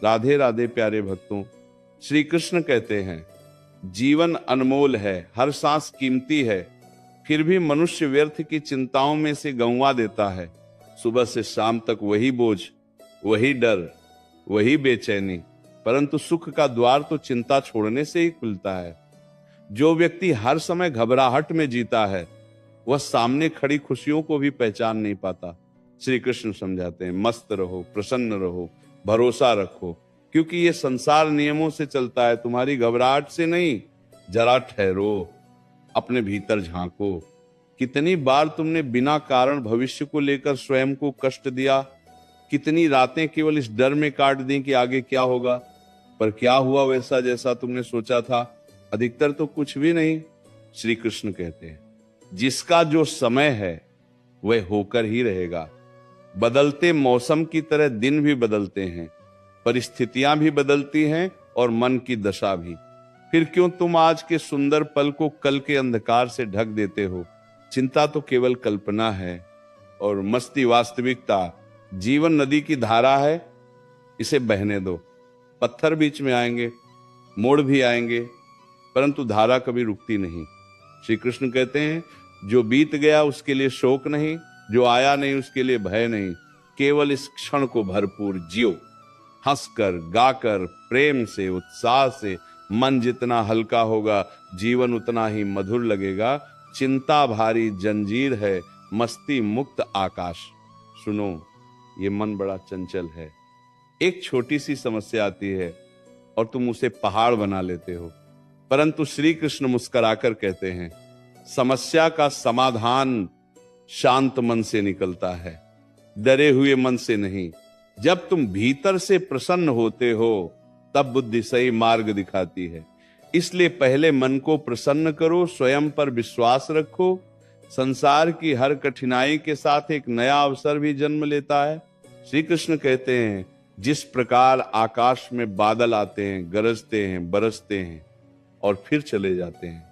राधे राधे प्यारे भक्तों। श्री कृष्ण कहते हैं जीवन अनमोल है, हर सांस कीमती है, फिर भी मनुष्य व्यर्थ की चिंताओं में से गंवा देता है। सुबह से शाम तक वही बोझ, वही डर, वही बेचैनी, परंतु सुख का द्वार तो चिंता छोड़ने से ही खुलता है। जो व्यक्ति हर समय घबराहट में जीता है वह सामने खड़ी खुशियों को भी पहचान नहीं पाता। श्री कृष्ण समझाते हैं मस्त रहो, प्रसन्न रहो, भरोसा रखो, क्योंकि ये संसार नियमों से चलता है, तुम्हारी घबराहट से नहीं। जरा ठहरो, अपने भीतर झांको। कितनी बार तुमने बिना कारण भविष्य को लेकर स्वयं को कष्ट दिया, कितनी रातें केवल इस डर में काट दी कि आगे क्या होगा, पर क्या हुआ वैसा जैसा तुमने सोचा था? अधिकतर तो कुछ भी नहीं। श्री कृष्ण कहते हैं जिसका जो समय है वह होकर ही रहेगा। बदलते मौसम की तरह दिन भी बदलते हैं, परिस्थितियां भी बदलती हैं और मन की दशा भी। फिर क्यों तुम आज के सुंदर पल को कल के अंधकार से ढक देते हो? चिंता तो केवल कल्पना है और मस्ती वास्तविकता। जीवन नदी की धारा है, इसे बहने दो। पत्थर बीच में आएंगे, मोड़ भी आएंगे, परंतु धारा कभी रुकती नहीं। श्री कृष्ण कहते हैं जो बीत गया उसके लिए शोक नहीं, जो आया नहीं उसके लिए भय नहीं, केवल इस क्षण को भरपूर जियो। हंसकर, गाकर, प्रेम से, उत्साह से मन जितना हल्का होगा जीवन उतना ही मधुर लगेगा। चिंता भारी जंजीर है, मस्ती मुक्त आकाश। सुनो, ये मन बड़ा चंचल है। एक छोटी सी समस्या आती है और तुम उसे पहाड़ बना लेते हो, परंतु श्री कृष्ण मुस्कुराकर कहते हैं समस्या का समाधान शांत मन से निकलता है, डरे हुए मन से नहीं। जब तुम भीतर से प्रसन्न होते हो तब बुद्धि सही मार्ग दिखाती है। इसलिए पहले मन को प्रसन्न करो, स्वयं पर विश्वास रखो। संसार की हर कठिनाई के साथ एक नया अवसर भी जन्म लेता है। श्री कृष्ण कहते हैं जिस प्रकार आकाश में बादल आते हैं, गरजते हैं, बरसते हैं और फिर चले जाते हैं,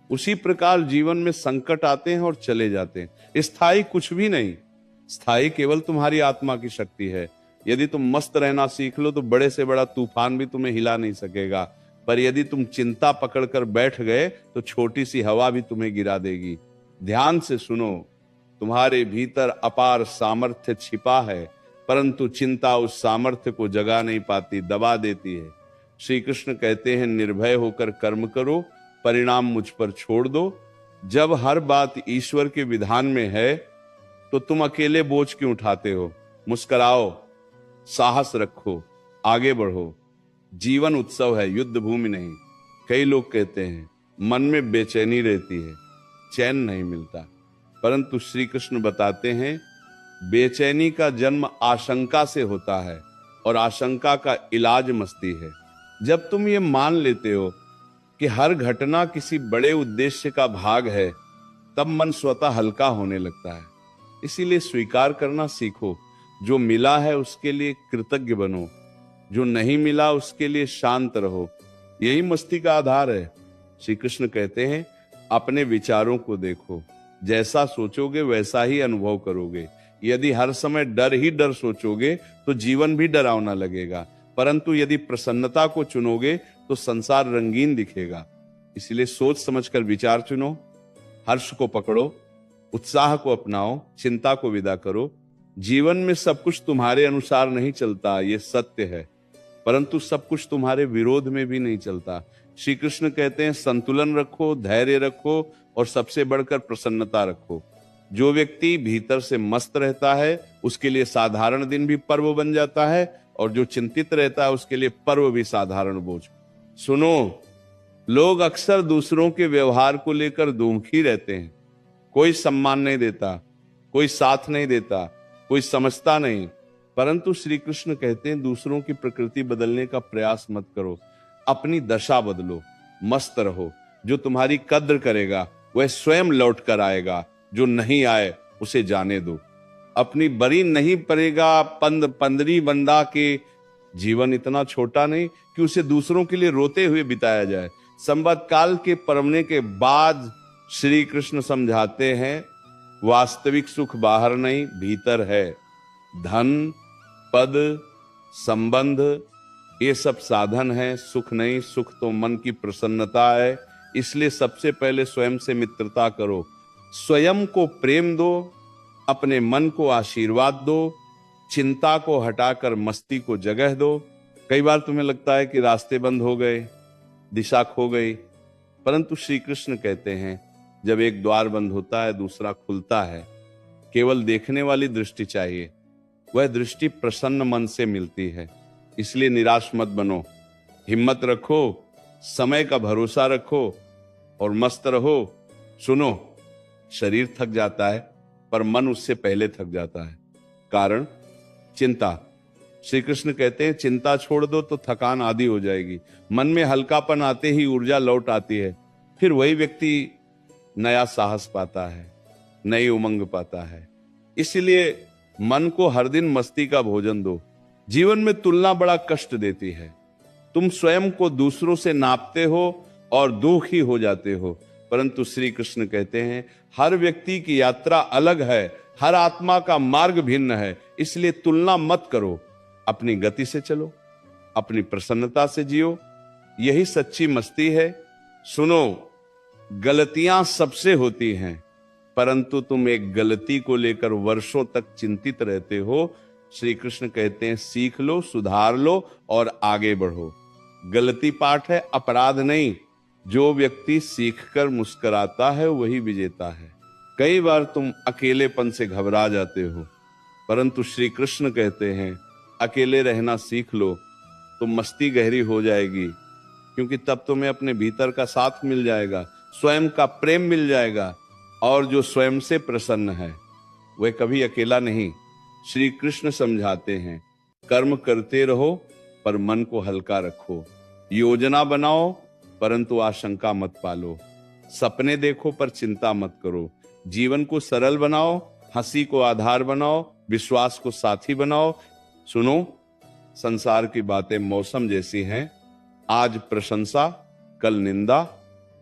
उसी प्रकार जीवन में संकट आते हैं और चले जाते हैं। स्थायी कुछ भी नहीं, स्थायी केवल तुम्हारी आत्मा की शक्ति है। यदि तुम मस्त रहना सीख लो तो बड़े से बड़ा तूफान भी तुम्हें हिला नहीं सकेगा, पर यदि तुम चिंता पकड़कर बैठ गए तो छोटी सी हवा भी तुम्हें गिरा देगी। ध्यान से सुनो, तुम्हारे भीतर अपार सामर्थ्य छिपा है, परंतु चिंता उस सामर्थ्य को जगा नहीं पाती, दबा देती है। श्री कृष्ण कहते हैं निर्भय होकर कर्म करो, परिणाम मुझ पर छोड़ दो। जब हर बात ईश्वर के विधान में है तो तुम अकेले बोझ क्यों उठाते हो? मुस्कुराओ, साहस रखो, आगे बढ़ो। जीवन उत्सव है, युद्ध भूमि नहीं। कई लोग कहते हैं मन में बेचैनी रहती है, चैन नहीं मिलता, परंतु श्री कृष्ण बताते हैं बेचैनी का जन्म आशंका से होता है और आशंका का इलाज मस्ती है। जब तुम ये मान लेते हो कि हर घटना किसी बड़े उद्देश्य का भाग है, तब मन स्वतः हल्का होने लगता है। इसीलिए स्वीकार करना सीखो। जो मिला है उसके लिए कृतज्ञ बनो, जो नहीं मिला उसके लिए शांत रहो। यही मस्ती का आधार है। श्री कृष्ण कहते हैं अपने विचारों को देखो, जैसा सोचोगे वैसा ही अनुभव करोगे। यदि हर समय डर ही डर सोचोगे तो जीवन भी डरावना लगेगा, परंतु यदि प्रसन्नता को चुनोगे तो संसार रंगीन दिखेगा। इसलिए सोच समझकर विचार चुनो, हर्ष को पकड़ो, उत्साह को अपनाओ, चिंता को विदा करो। जीवन में सब कुछ तुम्हारे अनुसार नहीं चलता, ये सत्य है, परंतु सब कुछ तुम्हारे विरोध में भी नहीं चलता। श्री कृष्ण कहते हैं संतुलन रखो, धैर्य रखो और सबसे बढ़कर प्रसन्नता रखो। जो व्यक्ति भीतर से मस्त रहता है उसके लिए साधारण दिन भी पर्व बन जाता है, और जो चिंतित रहता है उसके लिए पर्व भी साधारण बोझ। सुनो, लोग अक्सर दूसरों के व्यवहार को लेकर दुखी रहते हैं। कोई सम्मान नहीं देता, कोई साथ नहीं देता, कोई समझता नहीं, परंतु श्री कृष्ण कहते हैं दूसरों की प्रकृति बदलने का प्रयास मत करो, अपनी दशा बदलो, मस्त रहो। जो तुम्हारी कद्र करेगा वह स्वयं लौट कर आएगा, जो नहीं आए उसे जाने दो। अपनी बरी नहीं पड़ेगा पंदरी बंदा के। जीवन इतना छोटा नहीं कि उसे दूसरों के लिए रोते हुए बिताया जाए। संवत काल के परमने के बाद श्री कृष्ण समझाते हैं वास्तविक सुख बाहर नहीं भीतर है। धन, पद, संबंध, ये सब साधन है, सुख नहीं। सुख तो मन की प्रसन्नता है। इसलिए सबसे पहले स्वयं से मित्रता करो, स्वयं को प्रेम दो, अपने मन को आशीर्वाद दो, चिंता को हटाकर मस्ती को जगह दो। कई बार तुम्हें लगता है कि रास्ते बंद हो गए, दिशा खो गई, परंतु श्री कृष्ण कहते हैं जब एक द्वार बंद होता है दूसरा खुलता है। केवल देखने वाली दृष्टि चाहिए, वह दृष्टि प्रसन्न मन से मिलती है। इसलिए निराश मत बनो, हिम्मत रखो, समय का भरोसा रखो और मस्त रहो। सुनो, शरीर थक जाता है पर मन उससे पहले थक जाता है। कारण चिंता। श्री कृष्ण कहते हैं चिंता छोड़ दो तो थकान आधी हो जाएगी। मन में हल्कापन आते ही ऊर्जा लौट आती है। फिर वही व्यक्ति नया साहस पाता है, नई उमंग पाता है। इसलिए मन को हर दिन मस्ती का भोजन दो। जीवन में तुलना बड़ा कष्ट देती है। तुम स्वयं को दूसरों से नापते हो और दुखी हो जाते हो, परंतु श्री कृष्ण कहते हैं हर व्यक्ति की यात्रा अलग है, हर आत्मा का मार्ग भिन्न है। इसलिए तुलना मत करो, अपनी गति से चलो, अपनी प्रसन्नता से जियो। यही सच्ची मस्ती है। सुनो, गलतियां सबसे होती हैं, परंतु तुम एक गलती को लेकर वर्षों तक चिंतित रहते हो। श्री कृष्ण कहते हैं सीख लो, सुधार लो और आगे बढ़ो। गलती पाठ है, अपराध नहीं। जो व्यक्ति सीखकर मुस्कुराता है वही विजेता है। कई बार तुम अकेलेपन से घबरा जाते हो, परंतु श्री कृष्ण कहते हैं अकेले रहना सीख लो तो मस्ती गहरी हो जाएगी, क्योंकि तब तुम्हें अपने भीतर का साथ मिल जाएगा, स्वयं का प्रेम मिल जाएगा। और जो स्वयं से प्रसन्न है वह कभी अकेला नहीं। श्री कृष्ण समझाते हैं कर्म करते रहो पर मन को हल्का रखो, योजना बनाओ परंतु आशंका मत पालो, सपने देखो पर चिंता मत करो, जीवन को सरल बनाओ, हंसी को आधार बनाओ, विश्वास को साथी बनाओ। सुनो, संसार की बातें मौसम जैसी हैं, आज प्रशंसा कल निंदा,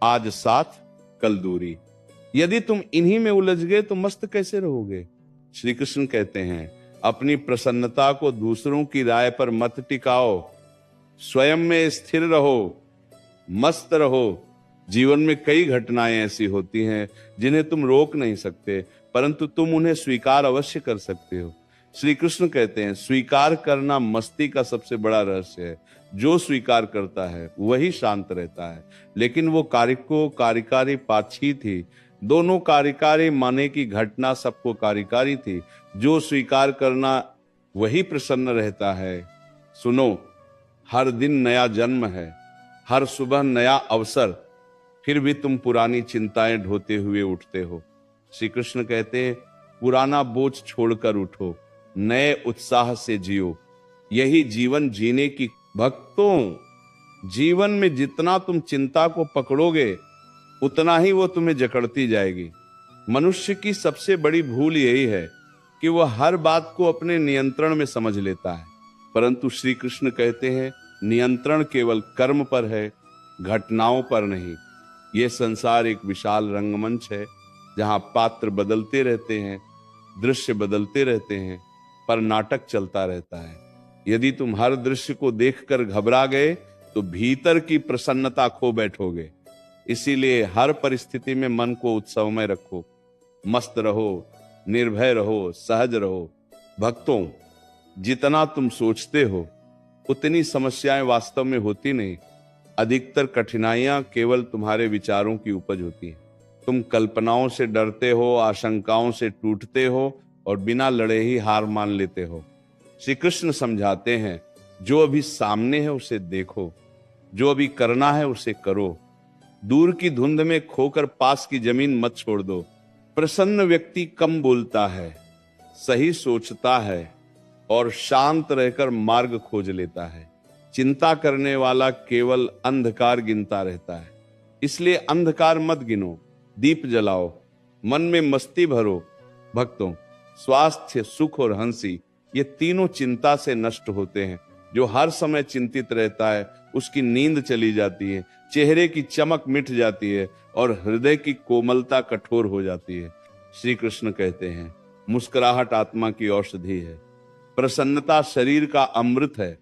आज साथ कल दूरी। यदि तुम इन्हीं में उलझ गए तो मस्त कैसे रहोगे। श्री कृष्ण कहते हैं अपनी प्रसन्नता को दूसरों की राय पर मत टिकाओ, स्वयं में स्थिर रहो, मस्त रहो। जीवन में कई घटनाएं ऐसी होती हैं जिन्हें तुम रोक नहीं सकते, परंतु तुम उन्हें स्वीकार अवश्य कर सकते हो। श्री कृष्ण कहते हैं स्वीकार करना मस्ती का सबसे बड़ा रहस्य है। जो स्वीकार करता है वही शांत रहता है। लेकिन वो कारिको कार्यकारी पाछी थी, दोनों कार्यकारी माने की घटना सबको कार्यकारी थी। जो स्वीकार करना वही प्रसन्न रहता है। सुनो, हर दिन नया जन्म है, हर सुबह नया अवसर, फिर भी तुम पुरानी चिंताएं ढोते हुए उठते हो। श्री कृष्ण कहते हैं पुराना बोझ छोड़कर उठो, नए उत्साह से जियो, यही जीवन जीने की। भक्तों, जीवन में जितना तुम चिंता को पकड़ोगे उतना ही वो तुम्हें जकड़ती जाएगी। मनुष्य की सबसे बड़ी भूल यही है कि वह हर बात को अपने नियंत्रण में समझ लेता है, परंतु श्री कृष्ण कहते हैं नियंत्रण केवल कर्म पर है, घटनाओं पर नहीं। यह संसार एक विशाल रंगमंच है जहां पात्र बदलते रहते हैं, दृश्य बदलते रहते हैं, पर नाटक चलता रहता है। यदि तुम हर दृश्य को देखकर घबरा गए तो भीतर की प्रसन्नता खो बैठोगे। इसीलिए हर परिस्थिति में मन को उत्सवमय रखो, मस्त रहो, निर्भय रहो, सहज रहो। भक्तों, जितना तुम सोचते हो उतनी समस्याएं वास्तव में होती नहीं। अधिकतर कठिनाइयां केवल तुम्हारे विचारों की उपज होती हैं। तुम कल्पनाओं से डरते हो, आशंकाओं से टूटते हो और बिना लड़े ही हार मान लेते हो। श्री कृष्ण समझाते हैं जो अभी सामने है उसे देखो, जो अभी करना है उसे करो। दूर की धुंध में खोकर पास की जमीन मत छोड़ दो। प्रसन्न व्यक्ति कम बोलता है, सही सोचता है और शांत रहकर मार्ग खोज लेता है। चिंता करने वाला केवल अंधकार गिनता रहता है। इसलिए अंधकार मत गिनो, दीप जलाओ, मन में मस्ती भरो। भक्तों, स्वास्थ्य, सुख और हंसी ये तीनों चिंता से नष्ट होते हैं। जो हर समय चिंतित रहता है उसकी नींद चली जाती है, चेहरे की चमक मिट जाती है और हृदय की कोमलता कठोर हो जाती है। श्री कृष्ण कहते हैं मुस्कुराहट आत्मा की औषधि है, प्रसन्नता शरीर का अमृत है।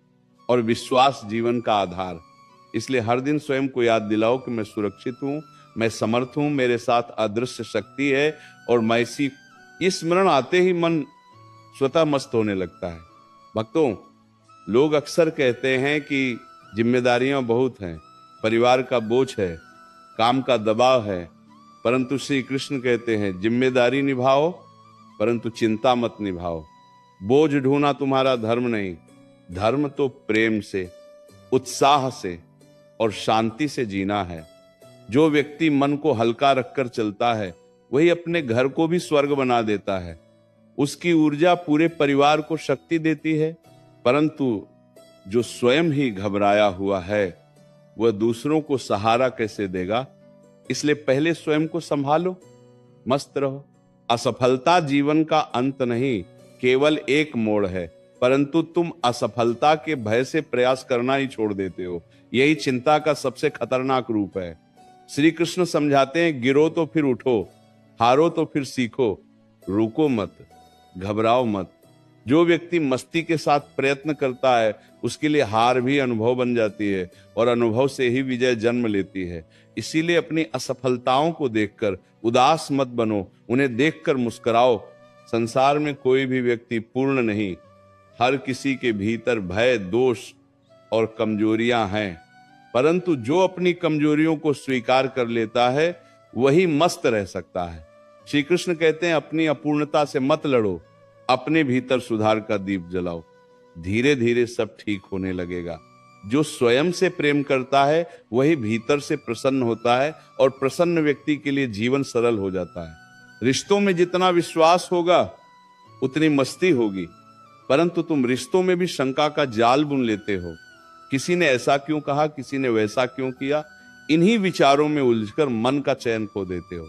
और विश्वास जीवन का आधार। इसलिए हर दिन स्वयं को याद दिलाओ कि मैं सुरक्षित हूं, मैं समर्थ हूं, मेरे साथ अदृश्य शक्ति है और मैं इसी स्मरण आते ही मन स्वतः मस्त होने लगता है। भक्तों, लोग अक्सर कहते हैं कि जिम्मेदारियां बहुत हैं, परिवार का बोझ है, काम का दबाव है, परंतु श्री कृष्ण कहते हैं जिम्मेदारी निभाओ परंतु चिंता मत निभाओ। बोझ ढूंढना तुम्हारा धर्म नहीं, धर्म तो प्रेम से, उत्साह से और शांति से जीना है। जो व्यक्ति मन को हल्का रखकर चलता है वही अपने घर को भी स्वर्ग बना देता है। उसकी ऊर्जा पूरे परिवार को शक्ति देती है, परंतु जो स्वयं ही घबराया हुआ है वह दूसरों को सहारा कैसे देगा। इसलिए पहले स्वयं को संभालो, मस्त रहो। असफलता जीवन का अंत नहीं, केवल एक मोड़ है, परंतु तुम असफलता के भय से प्रयास करना ही छोड़ देते हो। यही चिंता का सबसे खतरनाक रूप है। श्री कृष्ण समझाते हैं, गिरो तो फिर उठो, हारो तो फिर सीखो, रुको मत, घबराओ मत। जो व्यक्ति मस्ती के साथ प्रयत्न करता है उसके लिए हार भी अनुभव बन जाती है और अनुभव से ही विजय जन्म लेती है। इसीलिए अपनी असफलताओं को देखकर उदास मत बनो, उन्हें देखकर मुस्कुराओ। संसार में कोई भी व्यक्ति पूर्ण नहीं, हर किसी के भीतर भय, दोष और कमजोरियां हैं, परंतु जो अपनी कमजोरियों को स्वीकार कर लेता है वही मस्त रह सकता है। श्री कृष्ण कहते हैं, अपनी अपूर्णता से मत लड़ो, अपने भीतर सुधार का दीप जलाओ, धीरे धीरे सब ठीक होने लगेगा। जो स्वयं से प्रेम करता है वही भीतर से प्रसन्न होता है और प्रसन्न व्यक्ति के लिए जीवन सरल हो जाता है। रिश्तों में जितना विश्वास होगा उतनी मस्ती होगी, परंतु तुम रिश्तों में भी शंका का जाल बुन लेते हो। किसी ने ऐसा क्यों कहा, किसी ने वैसा क्यों किया, इन्हीं विचारों में उलझकर मन का चैन खो देते हो।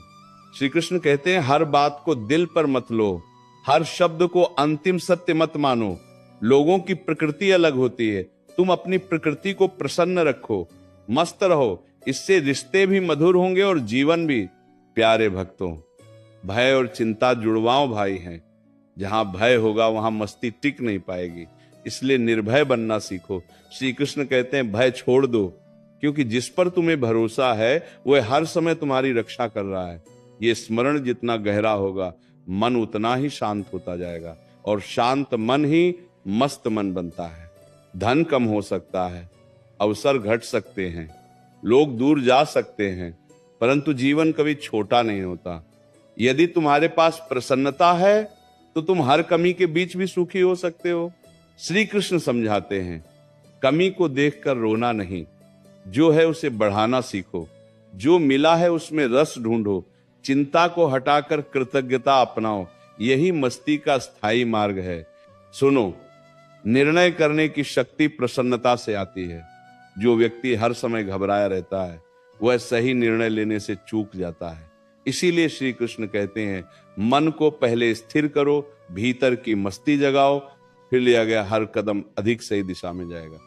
श्री कृष्ण कहते हैं, हर बात को दिल पर मत लो, हर शब्द को अंतिम सत्य मत मानो। लोगों की प्रकृति अलग होती है, तुम अपनी प्रकृति को प्रसन्न रखो, मस्त रहो, इससे रिश्ते भी मधुर होंगे और जीवन भी। प्यारे भक्तों, भय और चिंता जुड़वाओ भाई हैं। जहां भय होगा वहां मस्ती टिक नहीं पाएगी, इसलिए निर्भय बनना सीखो। श्री कृष्ण कहते हैं, भय छोड़ दो, क्योंकि जिस पर तुम्हें भरोसा है वह हर समय तुम्हारी रक्षा कर रहा है। ये स्मरण जितना गहरा होगा मन उतना ही शांत होता जाएगा और शांत मन ही मस्त मन बनता है। धन कम हो सकता है, अवसर घट सकते हैं, लोग दूर जा सकते हैं, परंतु जीवन कभी छोटा नहीं होता। यदि तुम्हारे पास प्रसन्नता है तो तुम हर कमी के बीच भी सुखी हो सकते हो। श्री कृष्ण समझाते हैं, कमी को देखकर रोना नहीं, जो है उसे बढ़ाना सीखो, जो मिला है उसमें रस ढूंढो, चिंता को हटाकर कृतज्ञता अपनाओ, यही मस्ती का स्थायी मार्ग है। सुनो, निर्णय करने की शक्ति प्रसन्नता से आती है। जो व्यक्ति हर समय घबराया रहता है वह सही निर्णय लेने से चूक जाता है। इसीलिए श्री कृष्ण कहते हैं, मन को पहले स्थिर करो, भीतर की मस्ती जगाओ, फिर लिया गया हर कदम अधिक सही दिशा में जाएगा।